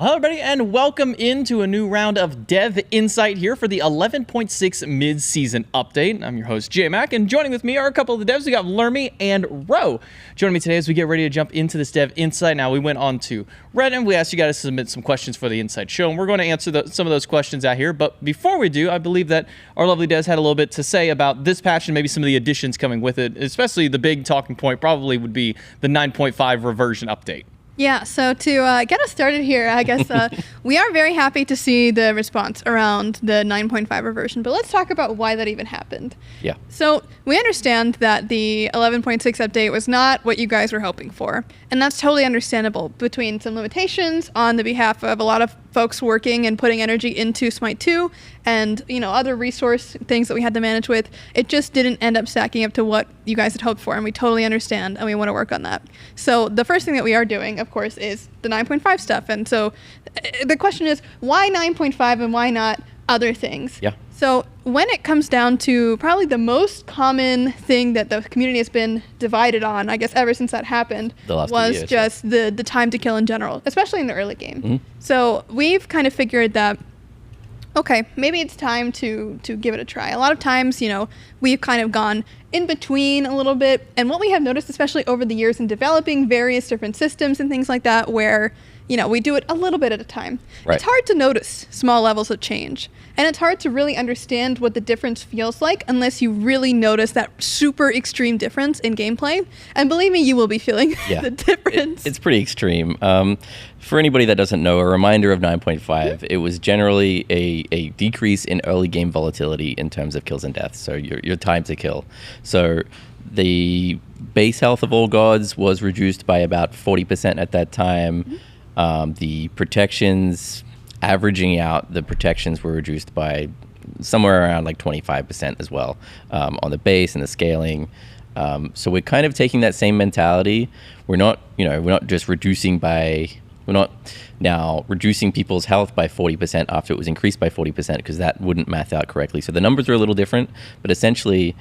Hello everybody and welcome into a new round of Dev Insight here for the 11.6 mid-season update. I'm your host J-Mac, and joining with me are a couple of the devs. We got Lermy and Ro. Joining me today as we get ready to jump into this Dev Insight. Now we went on to Reddit and we asked you guys to submit some questions for the Insight show, and we're going to answer some of those questions out here. But before we do, I believe that our lovely devs had a little bit to say about this patch and maybe some of the additions coming with it, especially the big talking point probably would be the 9.5 reversion update. Yeah, so to get us started here, I guess we are very happy to see the response around the 9.5 reversion, but let's talk about why that even happened. Yeah. So we understand that the 11.6 update was not what you guys were hoping for, and that's totally understandable between some limitations on the behalf of a lot of folks working and putting energy into SMITE 2 and, you know, other resource things that we had to manage with. It just didn't end up stacking up to what you guys had hoped for, and we totally understand, and we want to work on that. So the first thing that we are doing, of course, is the 9.5 stuff. And so the question is, why 9.5 and why not other things? Yeah. So when it comes down to probably the most common thing that the community has been divided on, I guess ever since that happened, was just the time to kill in general, especially in the early game. Mm-hmm. So we've kind of figured that, okay, maybe it's time to give it a try. A lot of times, you know, we've kind of gone in between a little bit. And what we have noticed, especially over the years in developing various different systems and things like that, where, you know, we do it a little bit at a time. Right. It's hard to notice small levels of change. And it's hard to really understand what the difference feels like unless you really notice that super extreme difference in gameplay. And believe me, you will be feeling the difference. It's pretty extreme. For anybody that doesn't know, a reminder of 9.5, it was generally a decrease in early game volatility in terms of kills and deaths, so your time to kill. So the base health of all gods was reduced by about 40% at that time. The protections, averaging out, the protections were reduced by somewhere around like 25% as well on the base and the scaling. So we're kind of taking that same mentality. We're not just reducing we're not now reducing people's health by 40% after it was increased by 40%, because that wouldn't math out correctly. So the numbers are a little different, but essentially,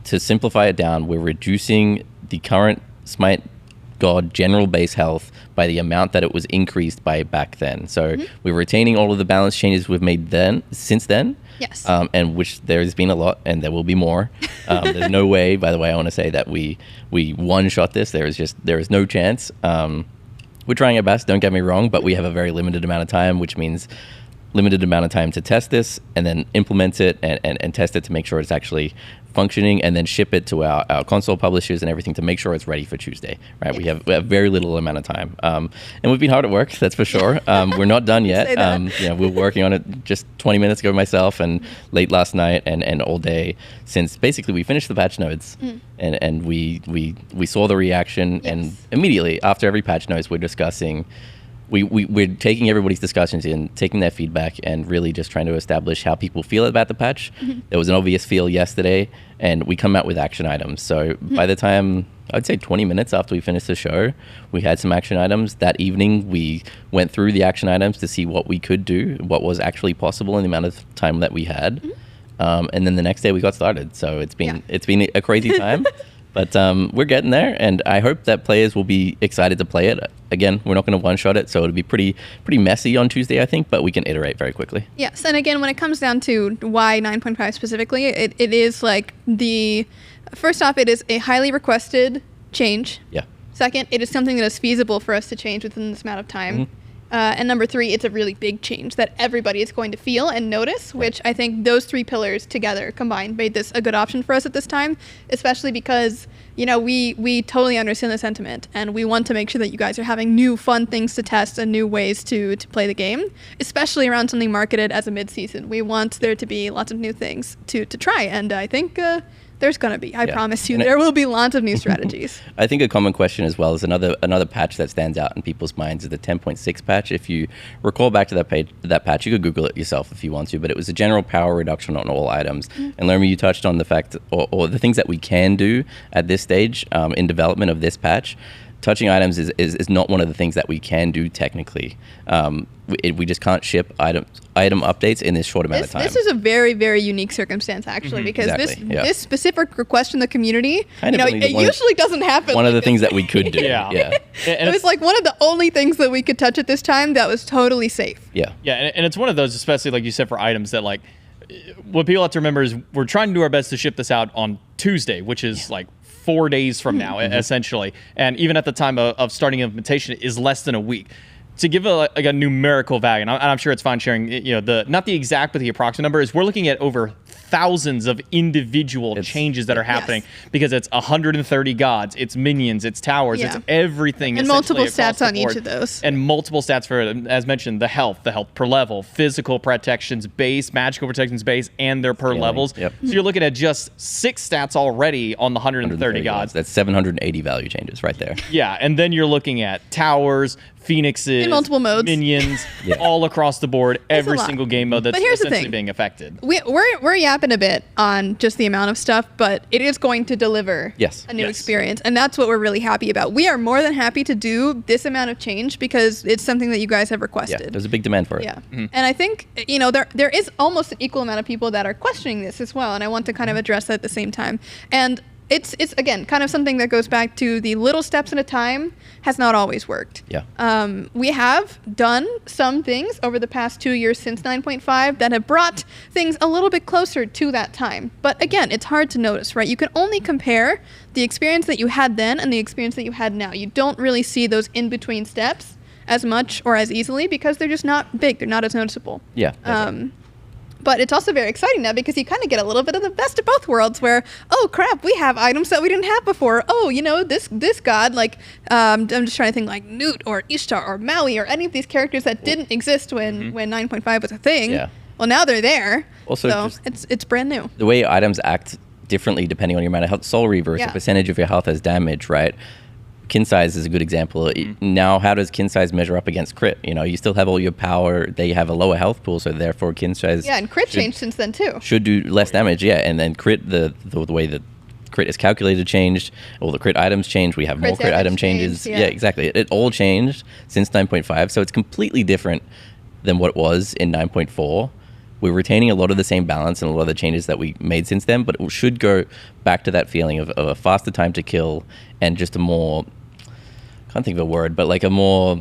to simplify it down, we're reducing the current SMITE God general base health by the amount that it was increased by back then. So we're retaining all of the balance changes we've made since then. Yes. And which there's been a lot, and there will be more. There's no way, by the way, I want to say that we one-shot this. There is no chance. We're trying our best, don't get me wrong, but we have a very limited amount of time, which means limited amount of time to test this and then implement it and test it to make sure it's actually functioning, and then ship it to our console publishers and everything to make sure it's ready for Tuesday, right? Yes. We have very little amount of time. And we've been hard at work, that's for sure. We're not done yet. We're working on it just 20 minutes ago myself, and late last night and all day since basically we finished the patch notes and we saw the reaction. Yes. And immediately after every patch notes we're discussing, we're taking everybody's discussions in, taking their feedback, and really just trying to establish how people feel about the patch. There was an obvious feel yesterday, and we come out with action items. So by the time, I'd say 20 minutes after we finished the show, we had some action items. That evening, we went through the action items to see what we could do, what was actually possible in the amount of time that we had. And then the next day we got started. So it's been a crazy time. But we're getting there, and I hope that players will be excited to play it. Again, we're not going to one-shot it, so it'll be pretty messy on Tuesday, I think, but we can iterate very quickly. Yes, and again, when it comes down to why 9.5 specifically, it is like first off, it is a highly requested change. Yeah. Second, it is something that is feasible for us to change within this amount of time. And number three, it's a really big change that everybody is going to feel and notice, which I think those three pillars together combined made this a good option for us at this time, especially because, you know, we totally understand the sentiment, and we want to make sure that you guys are having new fun things to test and new ways to play the game, especially around something marketed as a mid-season. We want there to be lots of new things to try, and I think there's going to be. I promise you, there will be lots of new strategies. I think a common question as well is another patch that stands out in people's minds is the 10.6 patch. If you recall back to that patch, you could Google it yourself if you want to, but it was a general power reduction on all items. And Lermy, you touched on the fact, or the things that we can do at this stage in development of this patch. touching items is not one of the things that we can do technically. We just can't ship item updates in this short amount of time. This is a very, very unique circumstance, actually, because this specific request in the community, it usually doesn't happen. One of the things that we could do. Yeah. And it was like one of the only things that we could touch at this time that was totally safe. Yeah. Yeah, and it's one of those, especially like you said, for items that like, what people have to remember is we're trying to do our best to ship this out on Tuesday, which is like 4 days from now, essentially. And even at the time of starting implementation is less than a week. To give a numerical value, and I'm sure it's fine sharing, not the exact, but the approximate number is we're looking at over thousands of individual changes that are happening because it's 130 gods, it's minions, it's towers, it's everything. And multiple stats on each of those. And multiple stats for, as mentioned, the health per level, physical protections base, magical protections base, and their per levels. Yep. So you're looking at just 6 stats already on the 130 gods. That's 780 value changes right there. Yeah, and then you're looking at towers, phoenixes, in multiple modes, minions, all across the board, every single game mode that's essentially being affected. We're yapping a bit on just the amount of stuff, but it is going to deliver a new experience, and that's what we're really happy about. We are more than happy to do this amount of change because it's something that you guys have requested. Yeah, there's a big demand for it. Yeah, and I think there is almost an equal amount of people that are questioning this as well, and I want to kind of address that at the same time. And it's again kind of something that goes back to the little steps at a time has not always worked. Yeah. We have done some things over the past 2 years since 9.5 that have brought things a little bit closer to that time. But again, it's hard to notice, right? You can only compare the experience that you had then and the experience that you had now. You don't really see those in-between steps as much or as easily because they're just not big. They're not as noticeable. Yeah. But it's also very exciting now because you kind of get a little bit of the best of both worlds where, oh crap, we have items that we didn't have before. Oh, this god, like, I'm just trying to think like Newt or Ishtar or Maui or any of these characters that didn't exist when 9.5 was a thing. Yeah. Well, now they're there. Also, so it's brand new. The way items act differently depending on your amount of health. Soul Reaver is a percentage of your health as damage, right? Kin size is a good example. Now, how does kin size measure up against crit? You still have all your power. They have a lower health pool, so therefore kin size. Yeah, and crit changed since then too. Should do less damage, and then crit the way that crit is calculated changed. All the crit items changed. We have more crit item changes. Yeah, exactly. It all changed since 9.5, so it's completely different than what it was in 9.4. We're retaining a lot of the same balance and a lot of the changes that we made since then, but it should go back to that feeling of a faster time to kill and just a more, I can't think of a word, but like a more,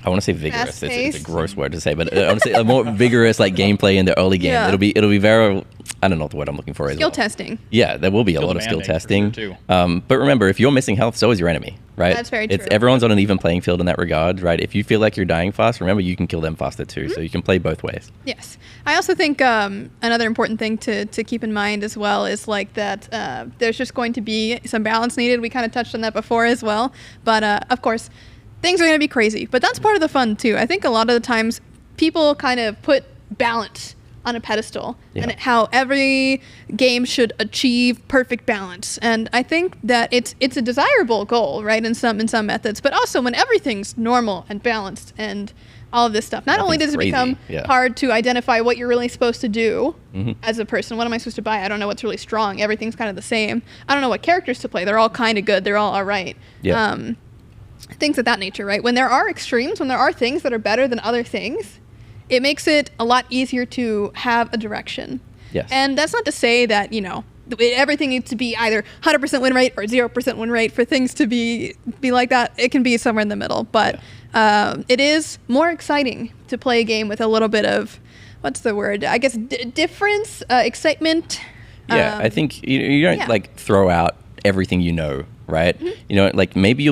I want to say vigorous. It's a gross word to say, but I want to say a more vigorous like gameplay in the early game. Yeah. It'll be very, I don't know what I'm looking for. Skill testing. Yeah, there will be a lot of skill testing. Sure but remember, if you're missing health, so is your enemy, right? That's very true. Everyone's on an even playing field in that regard, right? If you feel like you're dying fast, remember you can kill them faster too. So you can play both ways. Yes. I also think another important thing to keep in mind as well is like that there's just going to be some balance needed. We kind of touched on that before as well. But of course, things are going to be crazy, but that's part of the fun too. I think a lot of the times people kind of put balance on a pedestal and how every game should achieve perfect balance. And I think that it's a desirable goal, right, in some methods, but also when everything's normal and balanced and all of this stuff. Not only does it become hard to identify what you're really supposed to do as a person. What am I supposed to buy? I don't know what's really strong. Everything's kind of the same. I don't know what characters to play. They're all kind of good. They're all right. Yeah. Things of that nature, right? When there are extremes, when there are things that are better than other things, it makes it a lot easier to have a direction. Yes. And that's not to say that, everything needs to be either 100% win rate or 0% win rate for things to be like that. It can be somewhere in the middle. But it is more exciting to play a game with a little bit of, what's the word? I guess difference, excitement. Yeah, I think you don't like throw out everything right? Like maybe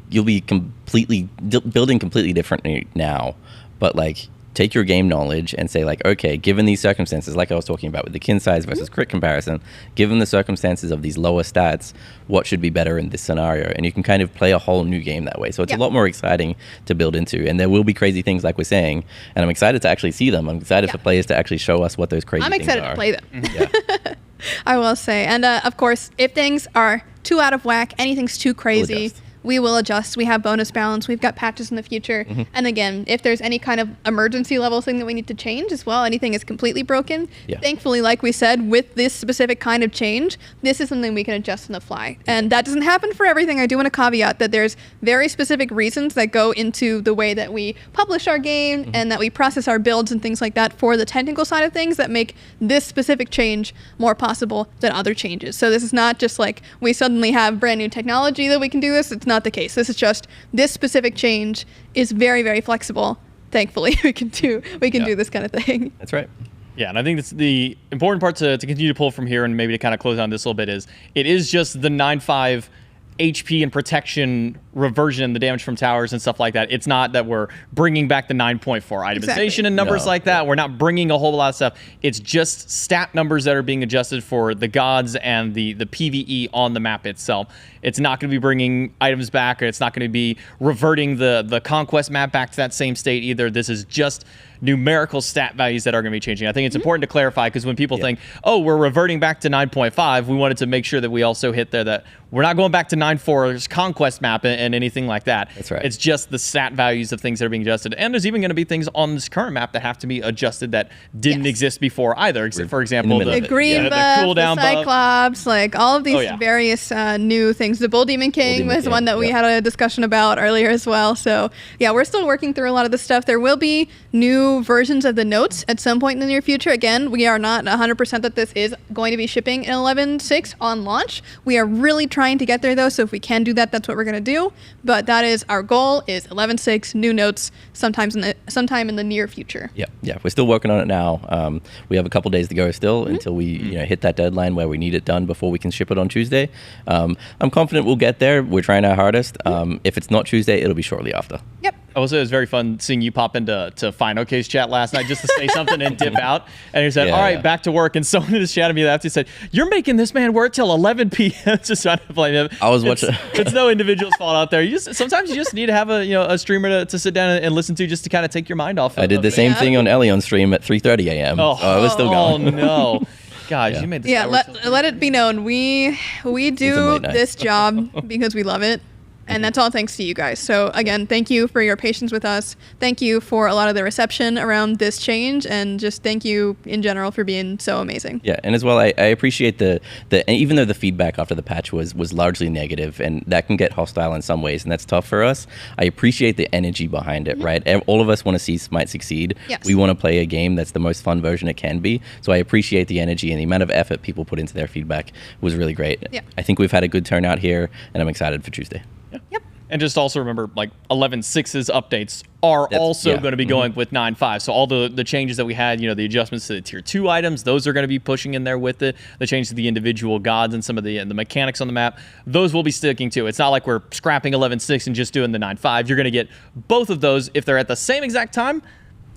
you'll be completely building completely differently now, but like take your game knowledge and say like, okay, given these circumstances, like I was talking about with the kin size versus crit comparison, given the circumstances of these lower stats, what should be better in this scenario? And you can kind of play a whole new game that way. So it's a lot more exciting to build into, and there will be crazy things like we're saying, and I'm excited to actually see them. I'm excited for players to actually show us what those crazy things are. I'm excited to play them. I will say. And of course, if things are too out of whack, anything's too crazy, we will adjust. We have bonus balance. We've got patches in the future. And again, if there's any kind of emergency level thing that we need to change as well, anything is completely broken. Thankfully, like we said, with this specific kind of change, this is something we can adjust on the fly. And that doesn't happen for everything. I do want to caveat that there's very specific reasons that go into the way that we publish our game and that we process our builds and things like that for the technical side of things that make this specific change more possible than other changes. So this is not just like we suddenly have brand new technology that we can do this. It's not the case. This is just this specific change is very, very flexible. Thankfully, we can do this kind of thing. That's right. Yeah, and I think that's the important part to continue to pull from here, and maybe to kind of close on this a little bit, is it is just the 9.5 HP and protection reversion, the damage from towers and stuff like that. It's not that we're bringing back the 9.4 itemization and numbers like that. We're not bringing a whole lot of stuff. It's just stat numbers that are being adjusted for the gods and the PvE on the map itself. It's not going to be bringing items back, or it's not going to be reverting the conquest map back to that same state either. This is just numerical stat values that are going to be changing. I think it's important to clarify, because when people think, oh, we're reverting back to 9.5, we wanted to make sure that we also hit there that we're not going back to 9.4's conquest map and anything like that. That's right. It's just the stat values of things that are being adjusted. And there's even going to be things on this current map that have to be adjusted that didn't exist before either. For example, the green buff, the cooldown the Cyclops, like all of these various new things. The Bull Demon King was one that we had a discussion about earlier as well. So yeah, we're still working through a lot of this stuff. There will be new versions of the notes at some point in the near future. Again, we are not 100% that this is going to be shipping in 11.6 on launch. We are really trying to get there though, so if we can do that, that's what we're going to do. But that is our goal, is 11.6 new notes sometime in the near future. Yeah, we're still working on it now. We have a couple days to go still until we hit that deadline where we need it done before we can ship it on Tuesday. I'm confident we'll get there. We're trying our hardest. If it's not Tuesday, it'll be shortly after. Yep. Also, it was very fun seeing you pop into Final Case chat last night just to say something and dip out. And he said, all right, back to work. And someone in his chat me after said, you're making this man work till 11 p.m. just trying to blame him. I was watching. It's no individual's fault out there. Sometimes you just need to have a streamer to sit down and listen to, just to kind of take your mind off. I did the same thing on Elion's stream at 3:30 a.m. Oh, I was still going. Oh, no. Guys, you made this. Yeah, let it be known. We do this job because we love it. And that's all thanks to you guys. So again, thank you for your patience with us. Thank you for a lot of the reception around this change, and just thank you in general for being so amazing. Yeah, and as well, I appreciate the even though the feedback after the patch was largely negative, and that can get hostile in some ways, and that's tough for us. I appreciate the energy behind it, right? All of us want to see SMITE succeed. Yes. We want to play a game that's the most fun version it can be. So I appreciate the energy, and the amount of effort people put into their feedback was really great. Yeah. I think we've had a good turnout here, and I'm excited for Tuesday. Yeah. Yep. And just also remember, like 11.6's updates are also going to be going with 9.5. So all the changes that we had, the adjustments to the tier 2 items, those are going to be pushing in there with it. The changes to the individual gods and some of the mechanics on the map, those will be sticking to. It's not like we're scrapping 11.6 and just doing the 9.5. You're going to get both of those if they're at the same exact time.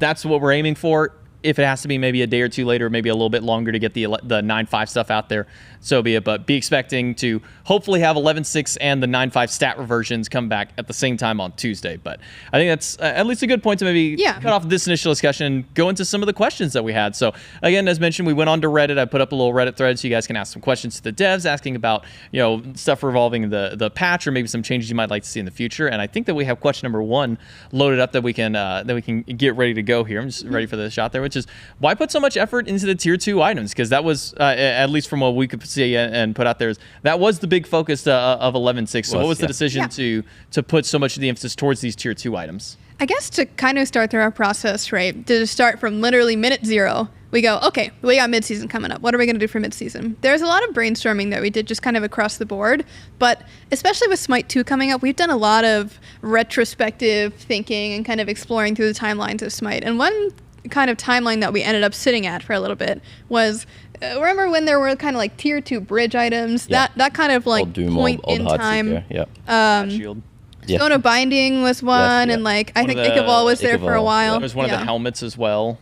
That's what we're aiming for. If it has to be maybe a day or two later, maybe a little bit longer to get the 9.5 stuff out there, so be it. But be expecting to hopefully have 11.6 and the 9.5 stat reversions come back at the same time on Tuesday. But I think that's at least a good point to maybe cut off this initial discussion and go into some of the questions that we had. So again, as mentioned, we went on to Reddit. I put up a little Reddit thread so you guys can ask some questions to the devs, asking about stuff revolving the patch or maybe some changes you might like to see in the future. And I think that we have question number 1 loaded up that we can get ready to go here. I'm just ready for the shot there, which is, why put so much effort into the tier 2 items? Because that was, at least from what we could see and put out there, that was the big focus of 11.6. So what was the decision to put so much of the emphasis towards these tier 2 items? I guess to kind of start through our process, right, to start from literally minute 0, we go, okay, we got midseason coming up. What are we going to do for midseason? There's a lot of brainstorming that we did just kind of across the board, but especially with SMITE 2 coming up, we've done a lot of retrospective thinking and kind of exploring through the timelines of SMITE. And one kind of timeline that we ended up sitting at for a little bit was, remember when there were kind of like tier 2 bridge items? That kind of like point in time. Shield. Stone of Binding was one, and like I think Ichabod was there for a while. There was one of the helmets as well.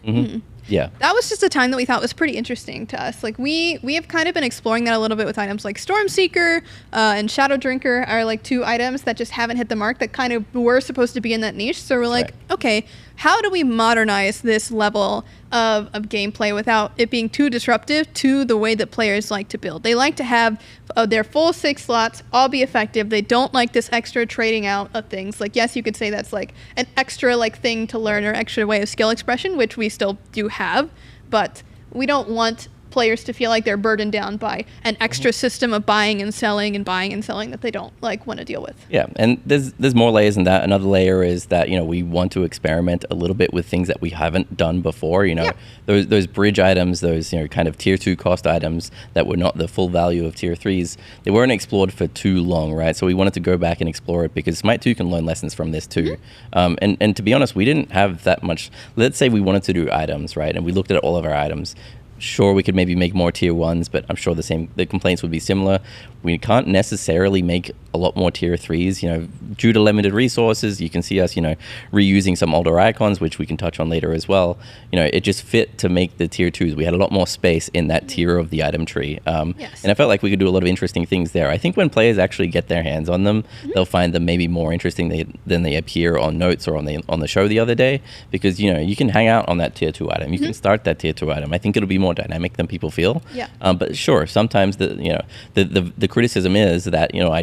Yeah. That was just a time that we thought was pretty interesting to us. Like we have kind of been exploring that a little bit with items like Stormseeker and Shadow Drinker are like 2 items that just haven't hit the mark that kind of were supposed to be in that niche. So we're like, okay, how do we modernize this level of gameplay without it being too disruptive to the way that players like to build? They like to have their full 6 slots all be effective. They don't like this extra trading out of things. Like, yes, you could say that's like an extra like thing to learn or extra way of skill expression, which we still do have, but we don't want players to feel like they're burdened down by an extra system of buying and selling that they don't like want to deal with. Yeah, and there's more layers than that. Another layer is that, you know, we want to experiment a little bit with things that we haven't done before. You know, those bridge items, those, you know, kind of tier 2 cost items that were not the full value of tier 3s, they weren't explored for too long, right? So we wanted to go back and explore it because Smite 2 can learn lessons from this too. And to be honest, we didn't have that much. Let's say we wanted to do items, right? And we looked at all of our items. Sure, we could maybe make more tier 1s, but I'm sure the complaints would be similar. We can't necessarily make a lot more tier 3s, you know, due to limited resources. You can see us, you know, reusing some older icons, which we can touch on later as well. You know, it just fit to make the tier 2s. We had a lot more space in that tier of the item tree. And I felt like we could do a lot of interesting things there. I think when players actually get their hands on them, they'll find them maybe more interesting than they appear on notes or on the show the other day, because, you know, you can hang out on that tier 2 item. You can start that tier 2 item. I think it'll be more dynamic than people feel. But sure, sometimes the criticism is that, you know, I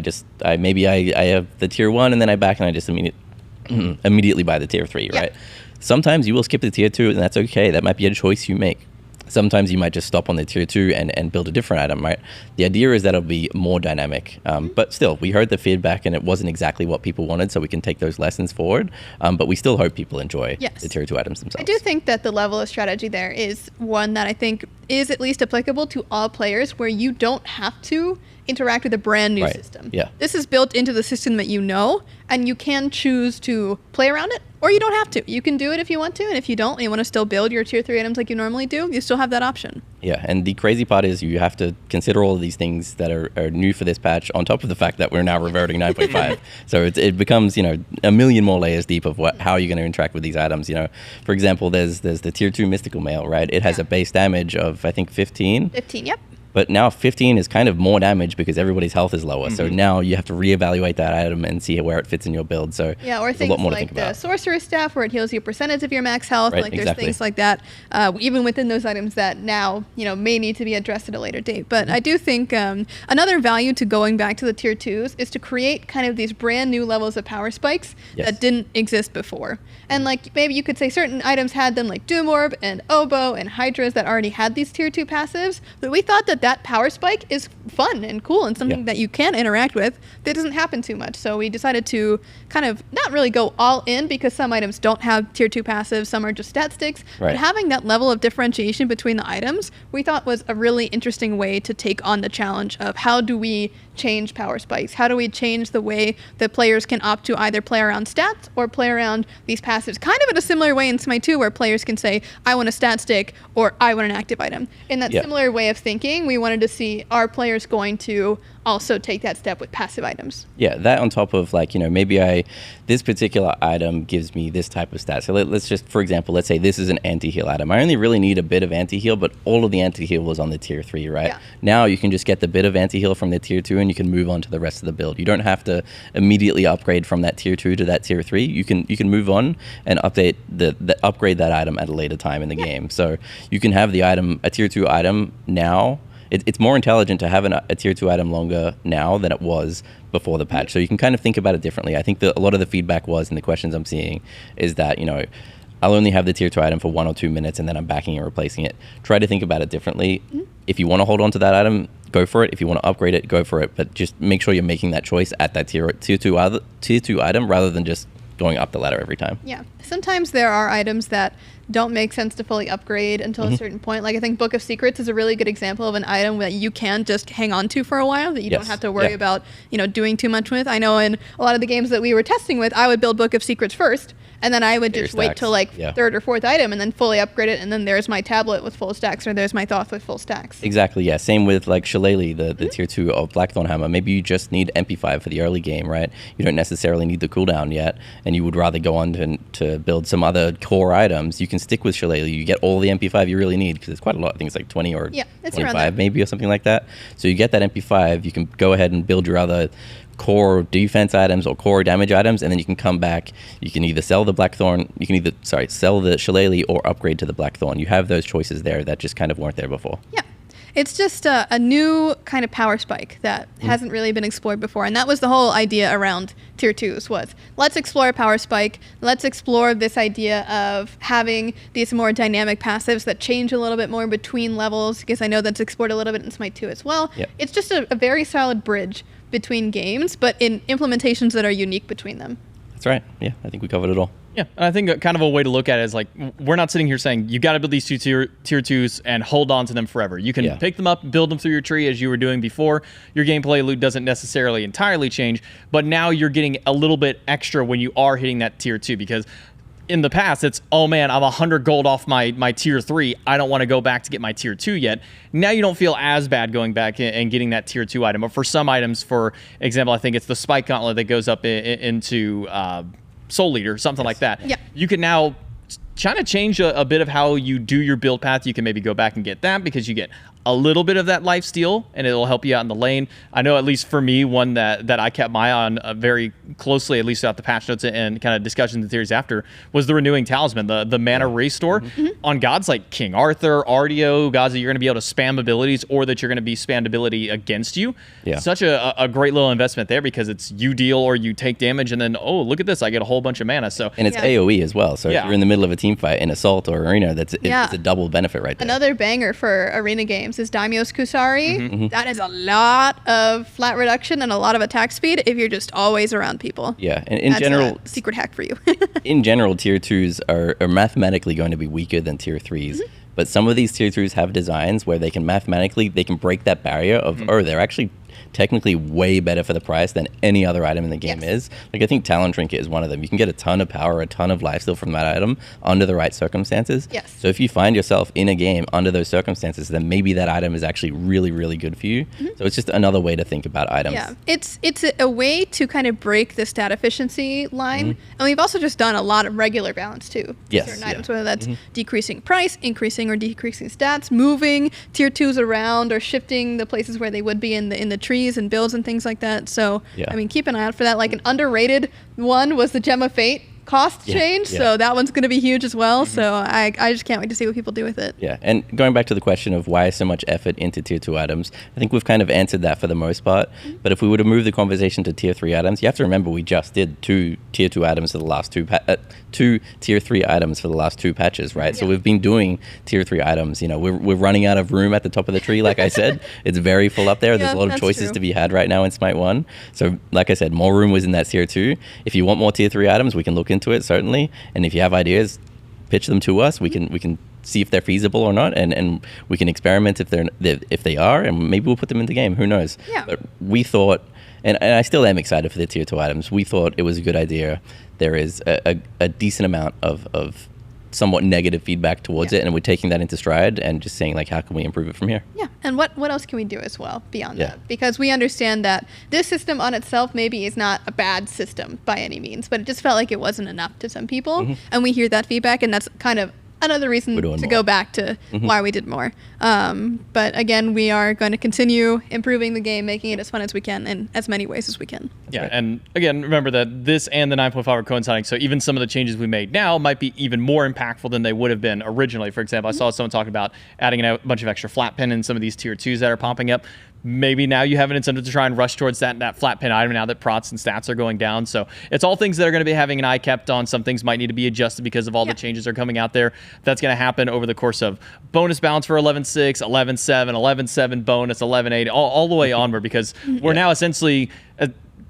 have the tier 1 and then I back and I just immediately buy the tier 3, right? Sometimes you will skip the tier 2 and that's okay. That might be a choice you make. Sometimes you might just stop on the tier 2 and build a different item, right? The idea is that it'll be more dynamic. But still, we heard the feedback and it wasn't exactly what people wanted, so we can take those lessons forward. But we still hope people enjoy the tier 2 items themselves. I do think that the level of strategy there is one that I think is at least applicable to all players, where you don't have to interact with a brand new system. This is built into the system that you know, and you can choose to play around it, or you don't have to. You can do it if you want to, and if you don't, and you want to still build your tier 3 items like you normally do, you still have that option. Yeah, and the crazy part is you have to consider all of these things that are new for this patch, on top of the fact that we're now reverting 9.5. So it becomes, you know, a million more layers deep of how you're going to interact with these items. You know, for example, there's the tier 2 mystical mail, right? It has a base damage of, I think, 15. 15, yep. But now 15 is kind of more damage because everybody's health is lower. So now you have to reevaluate that item and see where it fits in your build. So or things like the Sorcerer's Staff, where it heals you a percentage of your max health. Like there's things like that, even within those items that now, you know, may need to be addressed at a later date. But I do think another value to going back to the tier 2s is to create kind of these brand new levels of power spikes that didn't exist before. And like maybe you could say certain items had them, like Doom Orb and Oboe and Hi-Rez, that already had these tier 2 passives. But we thought that power spike is fun and cool and something that you can interact with that doesn't happen too much. So we decided to kind of not really go all in, because some items don't have tier 2 passives, some are just stat sticks. But having that level of differentiation between the items, we thought was a really interesting way to take on the challenge of how do we change power spikes? How do we change the way that players can opt to either play around stats or play around these passives? Kind of in a similar way in Smite 2, where players can say, I want a stat stick or I want an active item. In that similar way of thinking, we wanted to see, are players going to also take that step with passive items? Yeah, that on top of, like, you know, maybe this particular item gives me this type of stat. So let's just, for example, let's say this is an anti-heal item. I only really need a bit of anti-heal, but all of the anti-heal was on the tier 3, right? Now you can just get the bit of anti-heal from the tier 2 and you can move on to the rest of the build. You don't have to immediately upgrade from that tier 2 to that tier 3. You can move on and upgrade that item at a later time in the game. So you can have the item, a tier 2 item now. It's more intelligent to have a tier 2 item longer now than it was before the patch. So you can kind of think about it differently. I think a lot of the feedback was, and the questions I'm seeing, is that, you know, I'll only have the tier 2 item for 1 or 2 minutes and then I'm backing and replacing it. Try to think about it differently. If you want to hold on to that item, go for it. If you want to upgrade it, go for it. But just make sure you're making that choice at that tier 2 item rather than just going up the ladder every time. Yeah. Sometimes there are items that don't make sense to fully upgrade until a certain point. Like I think Book of Secrets is a really good example of an item that you can just hang on to for a while, that you don't have to worry about, you know, doing too much with. I know in a lot of the games that we were testing with, I would build Book of Secrets first, and then I would just wait till like third or fourth item and then fully upgrade it, and then there's my tablet with full stacks, or there's my Thoth with full stacks. Exactly, yeah. Same with like Shillelagh, the tier 2 of Blackthorn Hammer. Maybe you just need MP5 for the early game, right? You don't necessarily need the cooldown yet, and you would rather go on to to build some other core items, you can stick with Shillelagh. You get all the MP5 you really need, because it's quite a lot. I think it's like 20 or 25 maybe, or something like that. So you get that MP5, you can go ahead and build your other core defense items or core damage items, and then you can come back. You can either sell the Blackthorn, sell the Shillelagh or upgrade to the Blackthorn. You have those choices there that just kind of weren't there before. Yeah. It's just a new kind of power spike that hasn't really been explored before. And that was the whole idea around tier 2s was, let's explore a power spike. Let's explore this idea of having these more dynamic passives that change a little bit more between levels, because I know that's explored a little bit in SMITE 2 as well. Yep. It's just a very solid bridge between games, but in implementations that are unique between them. That's right. Yeah, I think we covered it all. Yeah, and I think kind of a way to look at it is like, we're not sitting here saying you got to build these two tier 2s and hold on to them forever. You can pick them up, build them through your tree as you were doing before. Your gameplay loop doesn't necessarily entirely change, but now you're getting a little bit extra when you are hitting that tier 2, because in the past, it's, oh man, I'm 100 gold off my tier 3. I don't want to go back to get my tier 2 yet. Now you don't feel as bad going back and getting that tier 2 item. But for some items, for example, I think it's the Spike Gauntlet that goes up into Soul Leader, something like that. Yeah. You can now kind of change a bit of how you do your build path. You can maybe go back and get that, because you get a little bit of that life steal, and it'll help you out in the lane. I know, at least for me, one that I kept my eye on very closely, at least throughout the patch notes and kind of discussions and theories after, was the Renewing Talisman, the mana restore. On gods like King Arthur, Artio, gods that you're going to be able to spam abilities, or that you're going to be spammed ability against you. Yeah. Such a great little investment there, because it's you deal or you take damage, and then, oh, look at this, I get a whole bunch of mana. So, and it's AoE as well. So if you're in the middle of a team fight in Assault or Arena, it's a double benefit right there. Another banger for Arena games is Daimyo's Kusari. That is a lot of flat reduction and a lot of attack speed if you're just always around people. Yeah, and in That's general, a secret hack for you. in general, tier 2s are mathematically going to be weaker than tier 3s. But some of these tier 2s have designs where they can break that barrier of, they're actually technically way better for the price than any other item in the game is. Like, I think Talon Trinket is one of them. You can get a ton of power, a ton of lifesteal from that item under the right circumstances. Yes. So if you find yourself in a game under those circumstances, then maybe that item is actually really, really good for you. So it's just another way to think about items. Yeah, it's a way to kind of break the stat efficiency line. And we've also just done a lot of regular balance too. Yes, certain items, whether that's decreasing price, increasing or decreasing stats, moving tier 2s around, or shifting the places where they would be in the trees and builds and things like that. So, I mean, keep an eye out for that. Like, an underrated one was the Gem of Fate cost change. So that one's going to be huge as well. So I just can't wait to see what people do with it. Yeah, and going back to the question of why so much effort into tier 2 items, I think we've kind of answered that for the most part. But if we were to move the conversation to tier 3 items, you have to remember we just did two tier 2 items for the last two tier 3 items for the last 2 patches, right? So we've been doing tier 3 items. You know, we're running out of room at the top of the tree, like I said. It's very full up there. There's a lot of choices to be had right now in SMITE 1. So, like I said, more room was in that tier 2. If you want more tier 3 items, we can look into it, certainly. And if you have ideas, pitch them to us. We can see if they're feasible or not, and we can experiment if they are, and maybe we'll put them in the game. Who knows? Yeah. But we thought, and I still am excited for the tier 2 items. We thought it was a good idea. There is a decent amount of somewhat negative feedback towards it, and we're taking that into stride and just saying, like, how can we improve it from here? Yeah, and what else can we do as well beyond that? Because we understand that this system on itself maybe is not a bad system by any means, but it just felt like it wasn't enough to some people, and we hear that feedback, and that's kind of another reason to go back to why we did more. But again, we are going to continue improving the game, making it as fun as we can in as many ways as we can. Yeah, and again, remember that this and the 9.5 are coinciding, so even some of the changes we made now might be even more impactful than they would have been originally. For example, I saw someone talking about adding a bunch of extra flat pin in some of these tier 2s that are popping up. Maybe now you have an incentive to try and rush towards that flat pin item now that prots and stats are going down. So it's all things that are going to be having an eye kept on. Some things might need to be adjusted because of all the changes that are coming out there. That's going to happen over the course of bonus balance for 11.6, 11.7, 11.7 bonus, 11.8, all the way onward, because we're now essentially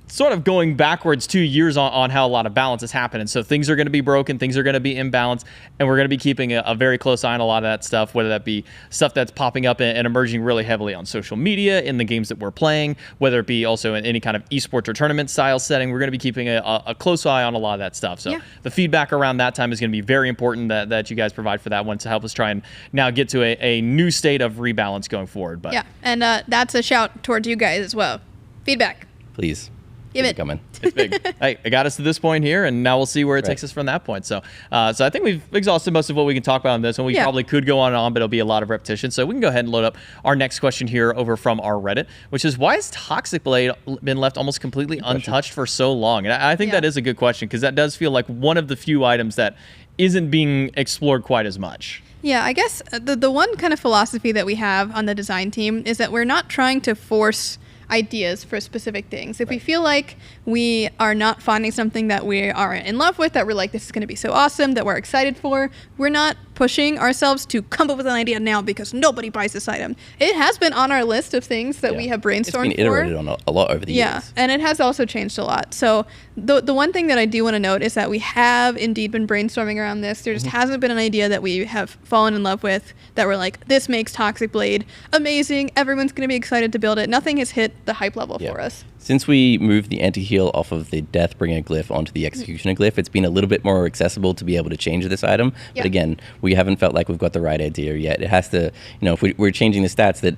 sort of going backwards 2 years on how a lot of balance has happened. And so things are going to be broken, things are going to be imbalanced, and we're going to be keeping a very close eye on a lot of that stuff, whether that be stuff that's popping up and emerging really heavily on social media, in the games that we're playing, whether it be also in any kind of esports or tournament style setting. We're going to be keeping a close eye on a lot of that stuff. So the feedback around that time is going to be very important that you guys provide for that one to help us try and now get to a new state of rebalance going forward. But and that's a shout towards you guys as well. Feedback. Please. Give it. Coming. It's big. Hey, it got us to this point here, and now we'll see where it takes us from that point. So I think we've exhausted most of what we can talk about on this, and we probably could go on and on, but it'll be a lot of repetition. So we can go ahead and load up our next question here over from our Reddit, which is, why has Toxic Blade been left almost completely untouched for so long? And I think that is a good question, because that does feel like one of the few items that isn't being explored quite as much. Yeah, I guess the one kind of philosophy that we have on the design team is that we're not trying to force ideas for specific things. If we feel like we are not finding something that we are in love with, that we're like, this is going to be so awesome, that we're excited for, we're not pushing ourselves to come up with an idea now because nobody buys this item. It has been on our list of things that we have brainstormed for. It's been iterated on a lot over the years. Yeah, and it has also changed a lot. So the one thing that I do want to note is that we have indeed been brainstorming around this. There just hasn't been an idea that we have fallen in love with that we're like, this makes Toxic Blade amazing. Everyone's going to be excited to build it. Nothing has hit the hype level for us. Since we moved the anti-heal off of the Deathbringer glyph onto the Executioner glyph, it's been a little bit more accessible to be able to change this item. But again, we haven't felt like we've got the right idea yet. It has to, if we're changing the stats, that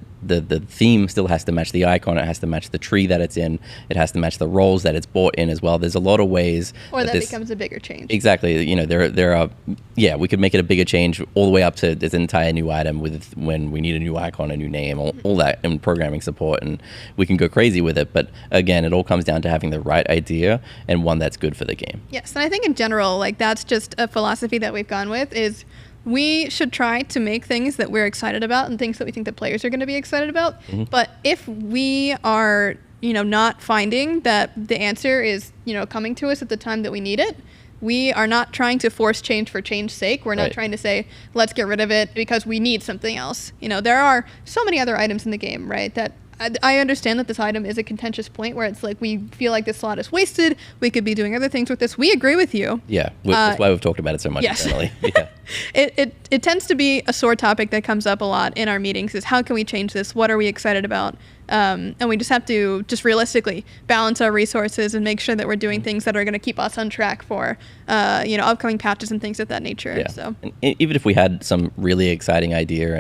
the theme still has to match the icon. It has to match the tree that it's in. It has to match the roles that it's bought in as well. There's a lot of ways. Or that becomes a bigger change. Exactly. There are, we could make it a bigger change all the way up to this entire new item with when we need a new icon, a new name, all that, and programming support, and we can go crazy with it. But again, it all comes down to having the right idea and one that's good for the game. Yes, and I think in general, like, that's just a philosophy that we've gone with, is we should try to make things that we're excited about and things that we think the players are going to be excited about. But if we are, not finding that the answer is, coming to us at the time that we need it, we are not trying to force change for change's sake. We're not trying to say, let's get rid of it because we need something else. There are so many other items in the game, right, that I understand that this item is a contentious point where it's like, we feel like this slot is wasted. We could be doing other things with this. We agree with you. Yeah, that's why we've talked about it so much internally. Yeah. It tends to be a sore topic that comes up a lot in our meetings, is how can we change this? What are we excited about? And we just have to realistically balance our resources and make sure that we're doing things that are going to keep us on track for, upcoming patches and things of that nature. Yeah. So, and even if we had some really exciting idea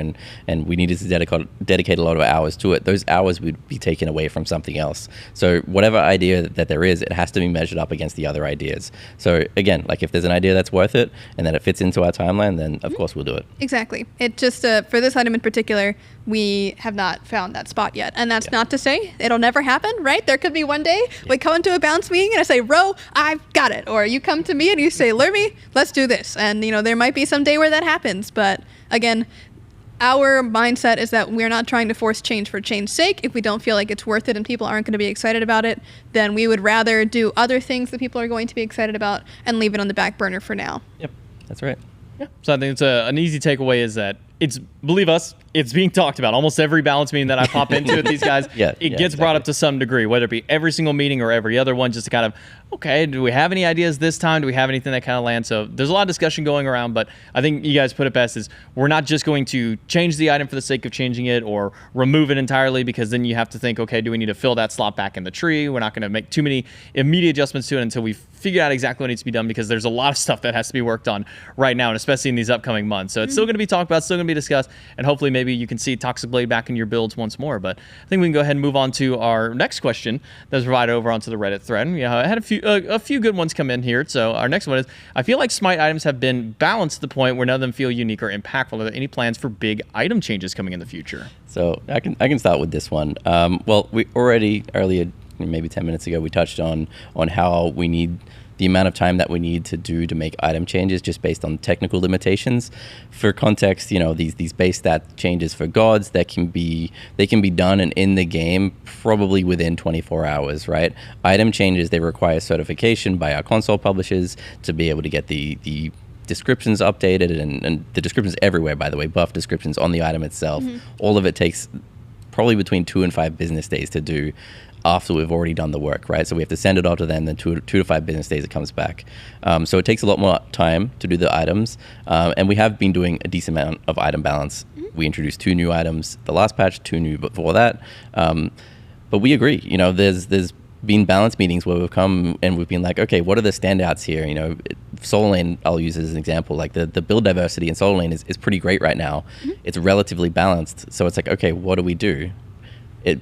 and we needed to dedicate a lot of hours to it, those hours would be taken away from something else. So whatever idea that there is, it has to be measured up against the other ideas. So again, like, if there's an idea that's worth it and that it fits into our timeline, then of course we'll do it. Exactly. It just, for this item in particular, we have not found that spot yet. And that's not to say it'll never happen, right? There could be one day we come into a balance meeting and I say, Ro, I've got it. Or you come to me and you say, Lermy, let's do this. And, there might be some day where that happens. But again, our mindset is that we're not trying to force change for change's sake. If we don't feel like it's worth it and people aren't going to be excited about it, then we would rather do other things that people are going to be excited about and leave it on the back burner for now. Yep, that's right. Yeah. So I think it's an easy takeaway is that believe us, it's being talked about. Almost every balance meeting that I pop into with these guys, it gets brought up to some degree, whether it be every single meeting or every other one, just to kind of, okay, do we have any ideas this time? Do we have anything that kind of lands? So there's a lot of discussion going around, but I think you guys put it best, is we're not just going to change the item for the sake of changing it or remove it entirely, because then you have to think, okay, do we need to fill that slot back in the tree? We're not going to make too many immediate adjustments to it until we figure out exactly what needs to be done, because there's a lot of stuff that has to be worked on right now, and especially in these upcoming months. So it's still going to be talked about, still going to be discussed, and hopefully maybe you can see Toxic Blade back in your builds once more. But I think we can go ahead and move on to our next question that's provided over onto the Reddit thread. I had a few good ones come in here. So our next one is, I feel like SMITE items have been balanced to the point where none of them feel unique or impactful. Are there any plans for big item changes coming in the future? So I can start with this one. Well, we already earlier, maybe 10 minutes ago, we touched on how we need the amount of time that we need to make item changes just based on technical limitations. For context, these base stat changes for gods they can be done and in the game probably within 24 hours, right? Item changes, they require certification by our console publishers to be able to get the descriptions updated, and the descriptions everywhere, by the way, buff descriptions on the item itself. All of it takes probably between 2 and 5 business days to do after we've already done the work, right? So we have to send it off to them, then 2 to 5 business days it comes back. So it takes a lot more time to do the items, and we have been doing a decent amount of item balance. We introduced 2 new items the last patch, 2 new before that. But we agree, there's been balance meetings where we've come and we've been like, okay, what are the standouts here? Solar Lane, I'll use as an example, like the build diversity in Solar Lane is pretty great right now. It's relatively balanced. So it's like, okay, what do we do?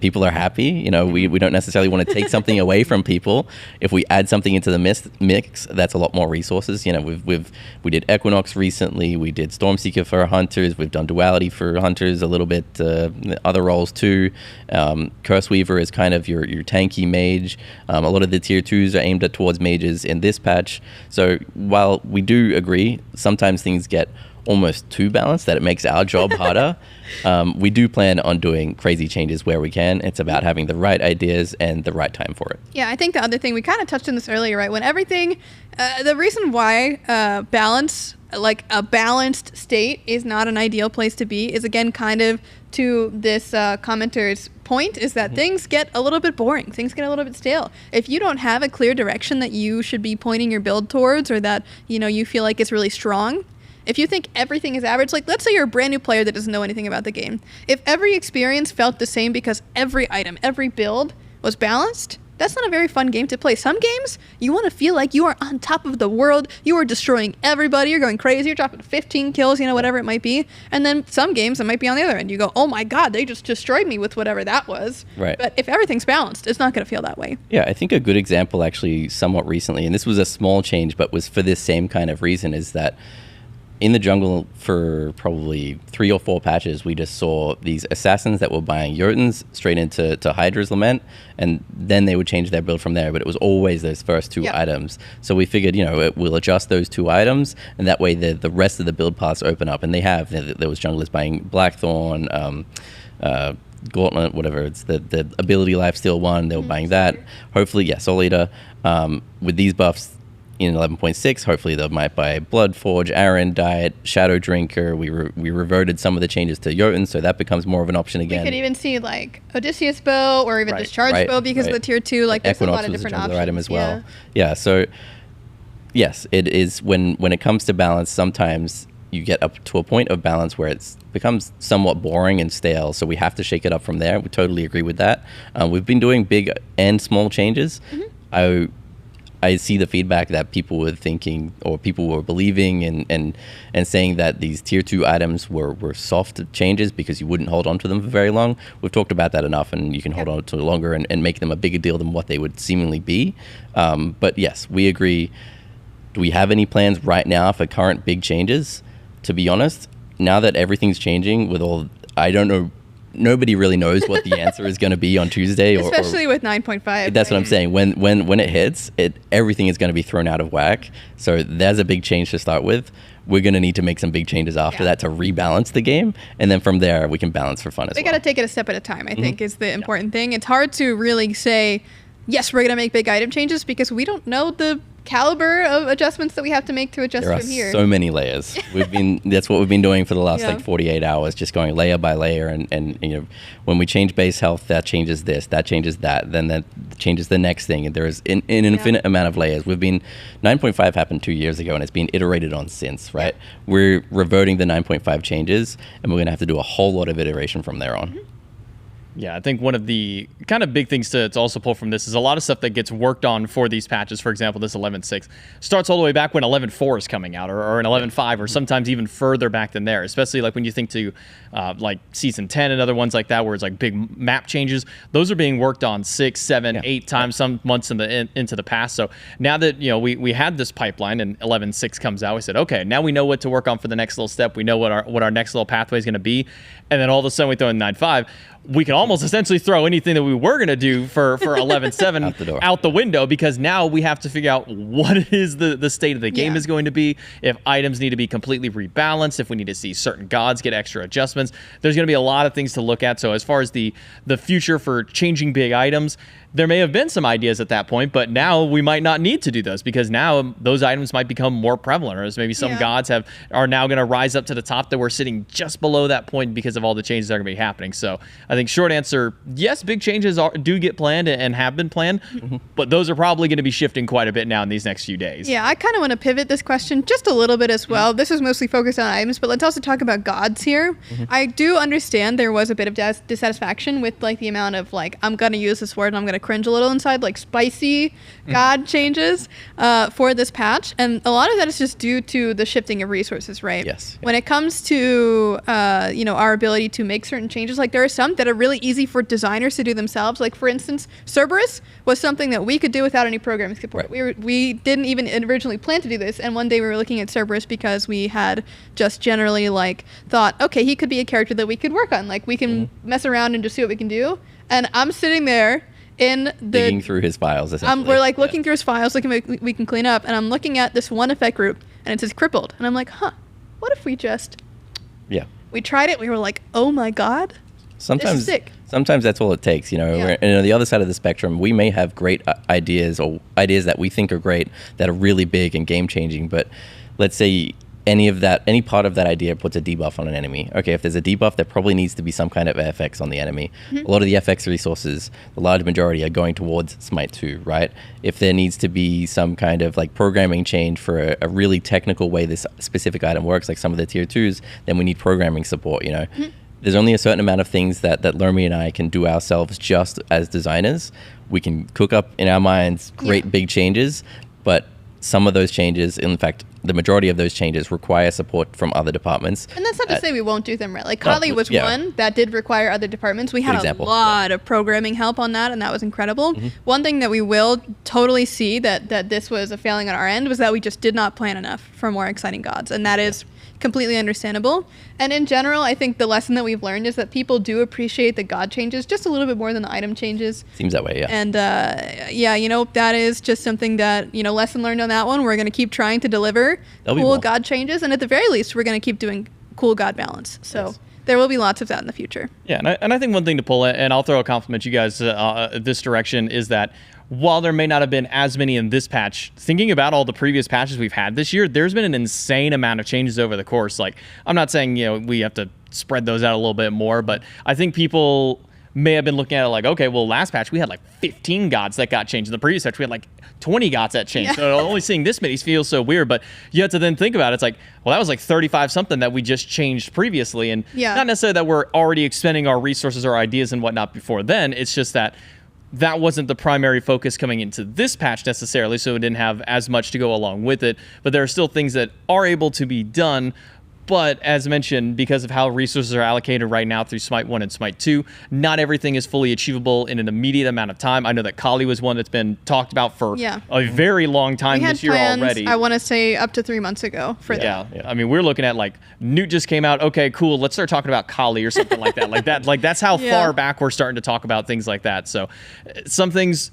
people are happy. You know, we don't necessarily want to take something away from people. If we add something into the mix, that's a lot more resources. You know, we did Equinox recently. We did Stormseeker for hunters. We've done Duality for hunters a little bit. Other roles too. Curseweaver is kind of your tanky mage. A lot of the tier 2s are aimed towards mages in this patch. So while we do agree, sometimes things get almost too balanced that it makes our job harder. We do plan on doing crazy changes where we can. It's about having the right ideas and the right time for it. Yeah, I think the other thing, we kind of touched on this earlier, right? When everything, the reason why balance, like a balanced state is not an ideal place to be is, again, kind of to this commenter's point, is that things get a little bit boring. Things get a little bit stale. If you don't have a clear direction that you should be pointing your build towards, or that, you know, you feel like it's really strong, if you think everything is average, like let's say you're a brand new player that doesn't know anything about the game. If every experience felt the same because every item, every build was balanced, that's not a very fun game to play. Some games, you want to feel like you are on top of the world. You are destroying everybody. You're going crazy. You're dropping 15 kills, you know, whatever it might be. And then some games, it might be on the other end. You go, oh my God, they just destroyed me with whatever that was. Right. But if everything's balanced, it's not going to feel that way. Yeah, I think a good example actually somewhat recently, and this was a small change, but was for this same kind of reason, is that in the jungle for probably 3 or 4 patches, we just saw these assassins that were buying Jotuns straight into Hydra's Lament, and then they would change their build from there, but it was always those first 2 items. So we figured, you know, we'll adjust those 2 items, and that way the rest of the build paths open up, and they have. There was junglers buying Blackthorn, Gauntlet, whatever, it's the ability lifesteal one, they were buying that. Hopefully, yeah, Soul Eater. With these buffs, in 11.6, hopefully they might buy Bloodforge, Aaron, Diet, Shadow Drinker. We reverted some of the changes to Jotun, so that becomes more of an option again. We could even see like Odysseus bow or even Discharge bow because of the tier 2. Like there's Equinox a lot of different options. Item as well. Yeah. So yes, it is when it comes to balance. Sometimes you get up to a point of balance where it becomes somewhat boring and stale. So we have to shake it up from there. We totally agree with that. We've been doing big and small changes. I see the feedback that people were thinking, or people were believing and saying that these tier 2 items were soft changes because you wouldn't hold on to them for very long. We've talked about that enough, and you can hold on to it longer and make them a bigger deal than what they would seemingly be. But yes, we agree. Do we have any plans right now for current big changes? To be honest, now that everything's changing with all, I don't know, nobody really knows what the answer is going to be on Tuesday, especially with 9.5. That's what I'm saying. When it hits, everything is going to be thrown out of whack. So there's a big change to start with. We're going to need to make some big changes after that to rebalance the game, and then from there we can balance for fun as well. We got to take it a step at a time, I think, is the important thing. It's hard to really say, yes, we're going to make big item changes because we don't know the caliber of adjustments that we have to make to adjust from here. There are so many layers. That's what we've been doing for the last like 48 hours, just going layer by layer, and you know, when we change base health, that changes this, that changes that, then that changes the next thing, and there is an infinite amount of layers. 9.5 happened 2 years ago, and it's been iterated on since, right? We're reverting the 9.5 changes, and we're going to have to do a whole lot of iteration from there on. Yeah, I think one of the kind of big things to also pull from this is a lot of stuff that gets worked on for these patches. For example, this 11.6 starts all the way back when 11.4 is coming out, or an 11.5, or sometimes even further back than there, especially like when you think to like Season 10 and other ones like that, where it's like big map changes. Those are being worked on 6, 7, 8 times, some months into the past. So now that, you know, we had this pipeline and 11.6 comes out, we said, okay, now we know what to work on for the next little step. We know what our next little pathway is going to be. And then all of a sudden we throw in 9.5. We can almost essentially throw anything that we were going to do for 11.7 out the window, because now we have to figure out what is the state of the game is going to be, if items need to be completely rebalanced, if we need to see certain gods get extra adjustments. There's going to be a lot of things to look at. So as far as the future for changing big items, there may have been some ideas at that point, but now we might not need to do those, because now those items might become more prevalent, or as maybe some gods are now going to rise up to the top that we're sitting just below that point because of all the changes that are going to be happening. So I think short answer, yes, big changes do get planned and have been planned, but those are probably going to be shifting quite a bit now in these next few days. Yeah, I kind of want to pivot this question just a little bit as well. This is mostly focused on items, but let's also talk about gods here. I do understand there was a bit of dissatisfaction with like the amount of like, I'm going to use this word and I'm going to cringe a little inside, like spicy god changes for this patch, and a lot of that is just due to the shifting of resources, right? Yes. When it comes to you know, our ability to make certain changes, like there are some that are really easy for designers to do themselves. Like, for instance, Cerberus was something that we could do without any programming support. Right. We didn't even originally plan to do this, and one day we were looking at Cerberus because we had just generally like thought, okay, he could be a character that we could work on. Like, we can mess around and just see what we can do. And I'm sitting there digging through his files, essentially. We're like looking through his files, looking what we can clean up, and I'm looking at this one effect group, and it says crippled, and I'm like, what if we just... Yeah. We tried it. We were like, "Oh my god, this is sick." Sometimes that's all it takes, you know. Yeah. And on the other side of the spectrum, we may have great ideas or ideas that we think are great that are really big and game changing. But let's say any part of that idea puts a debuff on an enemy. Okay, if there's a debuff, there probably needs to be some kind of FX on the enemy. A lot of the FX resources, the large majority, are going towards SMITE 2, right? If there needs to be some kind of like programming change for a really technical way this specific item works, like some of the tier 2s, then we need programming support, you know. There's only a certain amount of things that Lermy and I can do ourselves just as designers. We can cook up in our minds great big changes, but some of those changes, in fact, the majority of those changes require support from other departments. And that's not to say we won't do them right. Like, Kali was one that did require other departments. We had a lot of programming help on that, and that was incredible. One thing that we will totally see that this was a failing on our end was that we just did not plan enough for more exciting gods, and that is completely understandable. And in general, I think the lesson that we've learned is that people do appreciate the god changes just a little bit more than the item changes. Seems that way, yeah. And that is just something that, lesson learned on that one. We're going to keep trying to deliver cool god changes, and at the very least, we're going to keep doing cool god balance. So there will be lots of that in the future. Yeah, and I think one thing to pull, and I'll throw a compliment you guys this direction, is that while there may not have been as many in this patch, thinking about all the previous patches we've had this year, there's been an insane amount of changes over the course. Like, I'm not saying, we have to spread those out a little bit more, but I think people may have been looking at it like, okay, well, last patch we had like 15 gods that got changed. In the previous patch we had like 20 gods that changed. So only seeing this many feels so weird, but you have to then think about it. It's like, well, that was like 35 something that we just changed previously. And not necessarily that we're already expending our resources or ideas and whatnot before then. It's just that wasn't the primary focus coming into this patch necessarily, so it didn't have as much to go along with it. But there are still things that are able to be done. But as mentioned, because of how resources are allocated right now through SMITE 1 and SMITE 2, not everything is fully achievable in an immediate amount of time. I know that Kali was one that's been talked about for a very long time this year already. I want to say up to 3 months ago for that. Yeah. I mean, we're looking at like Newt just came out. Okay, cool. Let's start talking about Kali or something like that. Like that's how far back we're starting to talk about things like that. So some things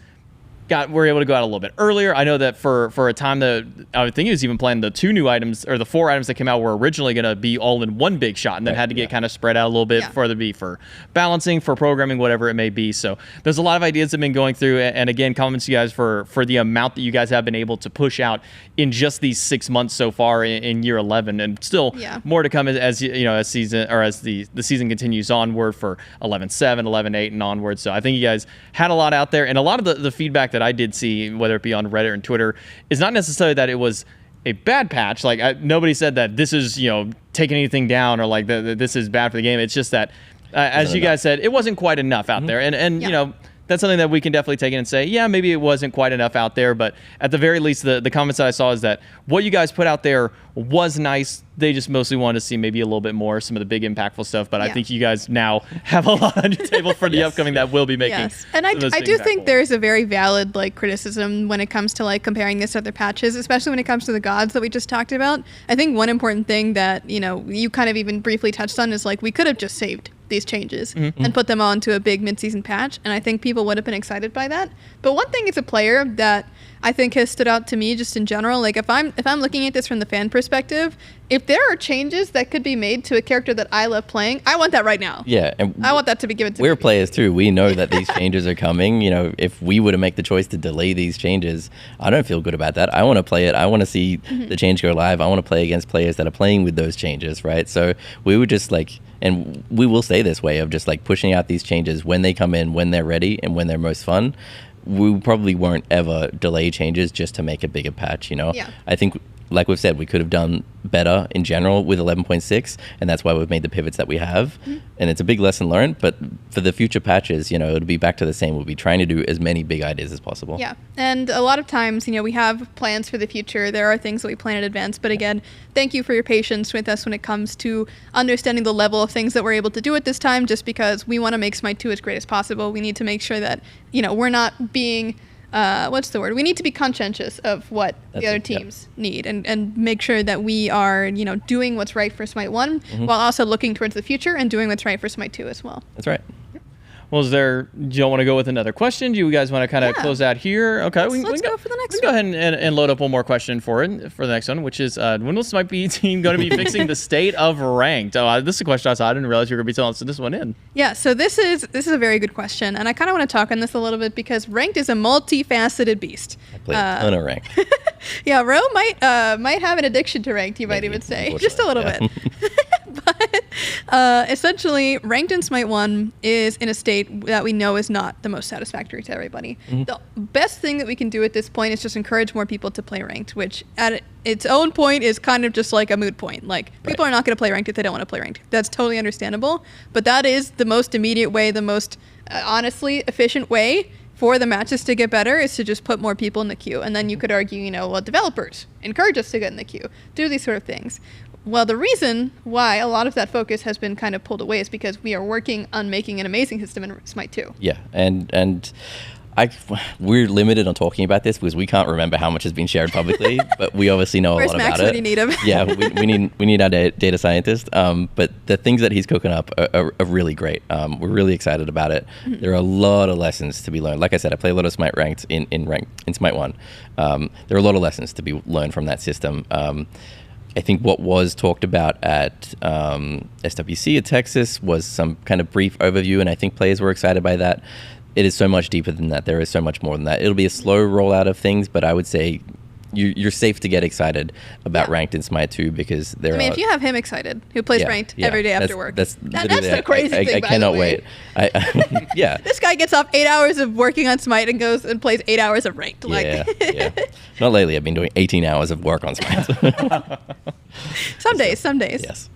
we're able to go out a little bit earlier. I know that for a time that I would think he was even planning the 2 new items or the 4 items that came out were originally going to be all in one big shot and then had to get kind of spread out a little bit for be for balancing, for programming, whatever it may be. So there's a lot of ideas that have been going through, and again, compliments to you guys for the amount that you guys have been able to push out in just these 6 months so far in year 11, and still more to come as season or as the season continues onward for 11.7, 11.8, and onward. So I think you guys had a lot out there, and a lot of the feedback that I did see, whether it be on Reddit and Twitter, is not necessarily that it was a bad patch. Like nobody said that this is taking anything down or like this is bad for the game. It's just that as you guys said, it wasn't quite enough out there, and that's something that we can definitely take in and say, yeah, maybe it wasn't quite enough out there, but at the very least, the comments that I saw is that what you guys put out there was nice. They just mostly wanted to see maybe a little bit more, some of the big impactful stuff, but I think you guys now have a lot on your table for the upcoming that will be making. And I do think there's a very valid criticism when it comes to comparing this to other patches, especially when it comes to the gods that we just talked about. I think one important thing that, you kind of even briefly touched on is we could have just saved these changes and put them onto a big mid-season patch, and I think people would have been excited by that. But one thing as a player that I think has stood out to me just in general, if I'm looking at this from the fan perspective, if there are changes that could be made to a character that I love playing, I want that right now. Yeah, and I want that to be given to me. We're players too. We know that these changes are coming. If we were to make the choice to delay these changes, I don't feel good about that. I want to play it. I want to see the change go live. I want to play against players that are playing with those changes, right? So we would just and we will stay this way of just pushing out these changes when they come in, when they're ready, and when they're most fun. We probably won't ever delay changes just to make a bigger patch, I think like we've said, we could have done better in general with 11.6, and that's why we've made the pivots that we have. And it's a big lesson learned, but for the future patches, you know, it'll be back to the same. We'll be trying to do as many big ideas as possible. Yeah, and a lot of times, you know, we have plans for the future. There are things that we plan in advance, but again, thank you for your patience with us when it comes to understanding the level of things that we're able to do at this time, just because we want to make SMITE 2 as great as possible. We need to make sure that, you know, we're not being we need to be conscientious of what the other teams need and make sure that we are, you know, doing what's right for SMITE 1 while also looking towards the future and doing what's right for SMITE 2 as well. That's right. Well, do you want to go with another question? Do you guys want to kind of close out here? Okay, let's go for the next one. We can go ahead and load up one more question for the next one, which is, when will SMITE team going to be fixing the state of ranked? Oh, this is a question I didn't realize you were going to be telling us this one in. Yeah, so this is a very good question, and I kind of want to talk on this a little bit because ranked is a multifaceted beast. I play a ton of ranked. Yeah, Ro might have an addiction to ranked, you might even say. Just a little bit. But essentially, ranked in SMITE 1 is in a state that we know is not the most satisfactory to everybody. The best thing that we can do at this point is just encourage more people to play ranked, which at its own point is kind of just like a moot point. Like, people are not going to play ranked if they don't want to play ranked. That's totally understandable. But that is the most immediate way, the most honestly efficient way for the matches to get better is to just put more people in the queue. And then you could argue, you know, well, developers encourage us to get in the queue, do these sort of things. Well, the reason why a lot of that focus has been kind of pulled away is because we are working on making an amazing system in SMITE 2. Yeah, and we're limited on talking about this because we can't remember how much has been shared publicly, but we obviously know a lot Max about when you need him? Yeah, we need our data scientist. But the things that he's cooking up are really great. We're really excited about it. There are a lot of lessons to be learned. Like I said, I play a lot of SMITE ranked in SMITE 1. There are a lot of lessons to be learned from that system. I think what was talked about at SWC at Texas was some kind of brief overview, and I think players were excited by that. It is so much deeper than that. There is so much more than that. It'll be a slow rollout of things, but I would say you're safe to get excited about ranked in SMITE 2 because there are... if you have him excited, who plays ranked every day after work. That's the crazy thing, I cannot wait. Yeah. This guy gets off 8 hours of working on SMITE and goes and plays 8 hours of ranked. Yeah. Not lately. I've been doing 18 hours of work on SMITE. Some days. Yes.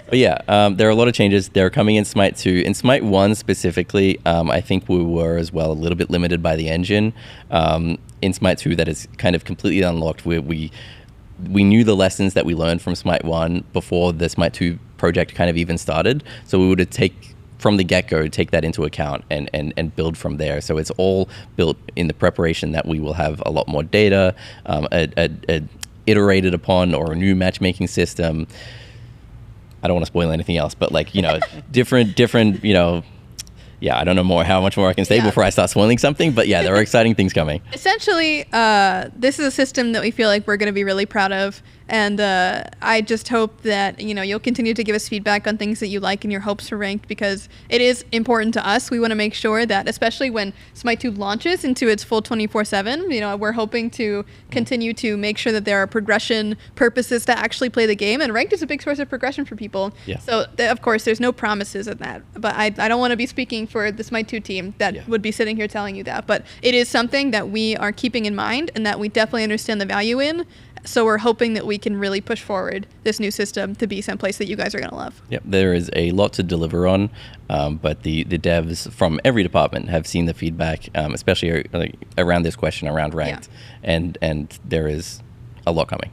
But yeah, there are a lot of changes. They're coming in SMITE 2. In SMITE 1 specifically, I think we were as well a little bit limited by the engine. In SMITE 2, that is kind of completely unlocked, where we knew the lessons that we learned from SMITE 1 before the SMITE 2 project kind of even started. So we would have from the get-go, take that into account and build from there. So it's all built in the preparation that we will have a lot more data, iterated upon, or a new matchmaking system. I don't want to spoil anything else, but like, you know, different, you know, yeah, I don't know how much more I can say before I start spoiling something, but yeah, there are exciting things coming. Essentially, this is a system that we feel like we're going to be really proud of. And I just hope that, you know, you'll continue to give us feedback on things that you like and your hopes for ranked, because it is important to us. We want to make sure that, especially when SMITE 2 launches into its full 24/7, you know, we're hoping to continue to make sure that there are progression purposes to actually play the game. And ranked is a big source of progression for people. Yeah. So, of course, there's no promises of that. But I don't want to be speaking for the SMITE 2 team that would be sitting here telling you that. But it is something that we are keeping in mind and that we definitely understand the value in. So we're hoping that we can really push forward this new system to be someplace that you guys are going to love. Yep, there is a lot to deliver on, but the devs from every department have seen the feedback, especially around this question around ranked, and there is a lot coming.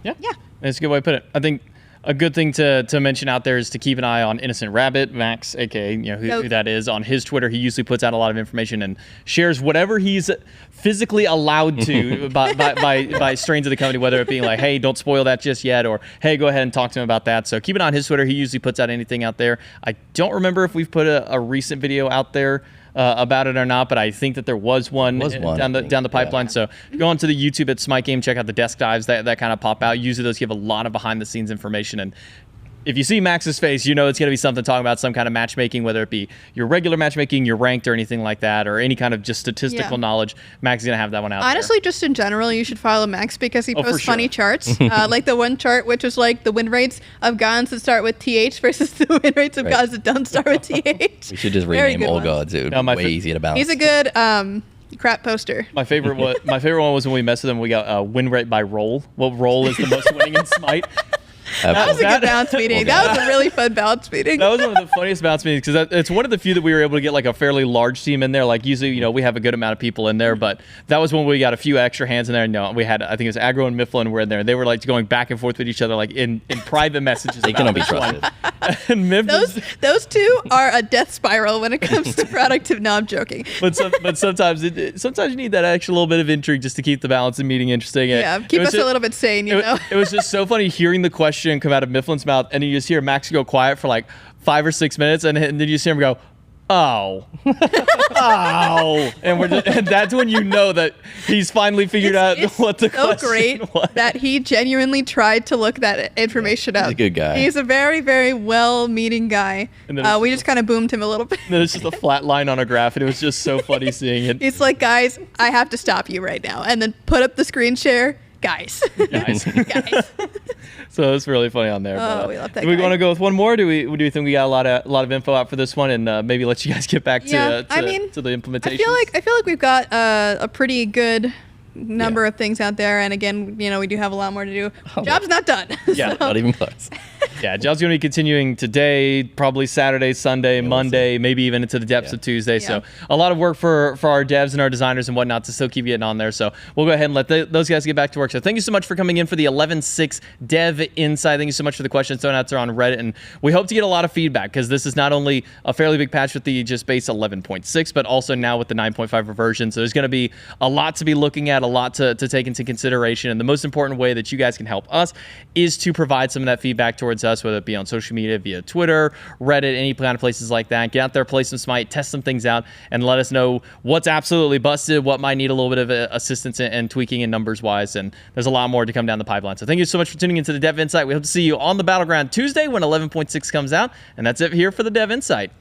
Yeah, that's a good way to put it. I think a good thing to mention out there is to keep an eye on Innocent Rabbit, Max, aka who that is. On his Twitter, he usually puts out a lot of information and shares whatever he's physically allowed to by strains of the company, whether it being like, hey, don't spoil that just yet, or hey, go ahead and talk to him about that. So keep it on his Twitter. He usually puts out anything out there. I don't remember if we've put a recent video out there about it or not, but I think that there was one down the pipeline. So go on to the YouTube at SMITE Game, check out the desk dives that kind of pop out. Usually those give a lot of behind the scenes information, and if you see Max's face, you know it's going to be something talking about some kind of matchmaking, whether it be your regular matchmaking, your ranked, or anything like that, or any kind of just statistical knowledge. Max is going to have that one out Honestly, there. just in general, you should follow Max because he posts funny charts. Like the one chart, which was like the win rates of gods that start with TH versus the win rates of gods that don't start with TH. We should just rename all gods. It would be way easier to balance. He's a good Crap poster. My favorite one was when we messed with them. We got win rate by roll. What role is the most winning in Smite? That was a good balance meeting. That was a really fun balance meeting. That was one of the funniest balance meetings because it's one of the few that we were able to get like a fairly large team in there. Like usually, we have a good amount of people in there, but that was when we got a few extra hands in there. And we had, I think it was Aggro and Mifflin were in there. They were like going back and forth with each other, like in private messages. They cannot be trusted. And those two are a death spiral when it comes to productive. No, I'm joking. But sometimes you need that extra little bit of intrigue just to keep the balance and meeting interesting. Yeah, keep us a little bit sane, It was just so funny hearing the question come out of Mifflin's mouth, and you just hear Max go quiet for like 5 or 6 minutes, and then you just hear him go, "Oh, oh," and that's when you know that he's finally figured out what the question was. It's so great that he genuinely tried to look that information up. He's a good guy. He's a very, very well-meaning guy. We just kind of boomed him a little bit. And then it's just a flat line on a graph, and it was just so funny seeing it. He's like, "Guys, I have to stop you right now," and then put up the screen share. Guys. So it's really funny on there. We love that. Do we want to go with one more? Do we think we got a lot of info out for this one, and maybe let you guys get back to the implementation? I feel like we've got a pretty good number of things out there, and again, we do have a lot more to do. Job's not done. Yeah, not even close. Yeah, job's going to be continuing today, probably Saturday, Sunday, Monday, maybe even into the depths of Tuesday. Yeah. So a lot of work for our devs and our designers and whatnot to still keep getting on there. So we'll go ahead and let those guys get back to work. So thank you so much for coming in for the 11.6 Dev Insight. Thank you so much for the questions thrown out there on Reddit. And we hope to get a lot of feedback because this is not only a fairly big patch with the just base 11.6, but also now with the 9.5 reversion. So there's going to be a lot to be looking at, a lot to take into consideration. And the most important way that you guys can help us is to provide some of that feedback towards us, whether it be on social media, via Twitter, Reddit, any kind of places like that. Get out there, play some Smite, test some things out, and let us know what's absolutely busted, what might need a little bit of assistance and tweaking in numbers-wise. And there's a lot more to come down the pipeline. So thank you so much for tuning into the Dev Insight. We hope to see you on the Battleground Tuesday when 11.6 comes out. And that's it here for the Dev Insight.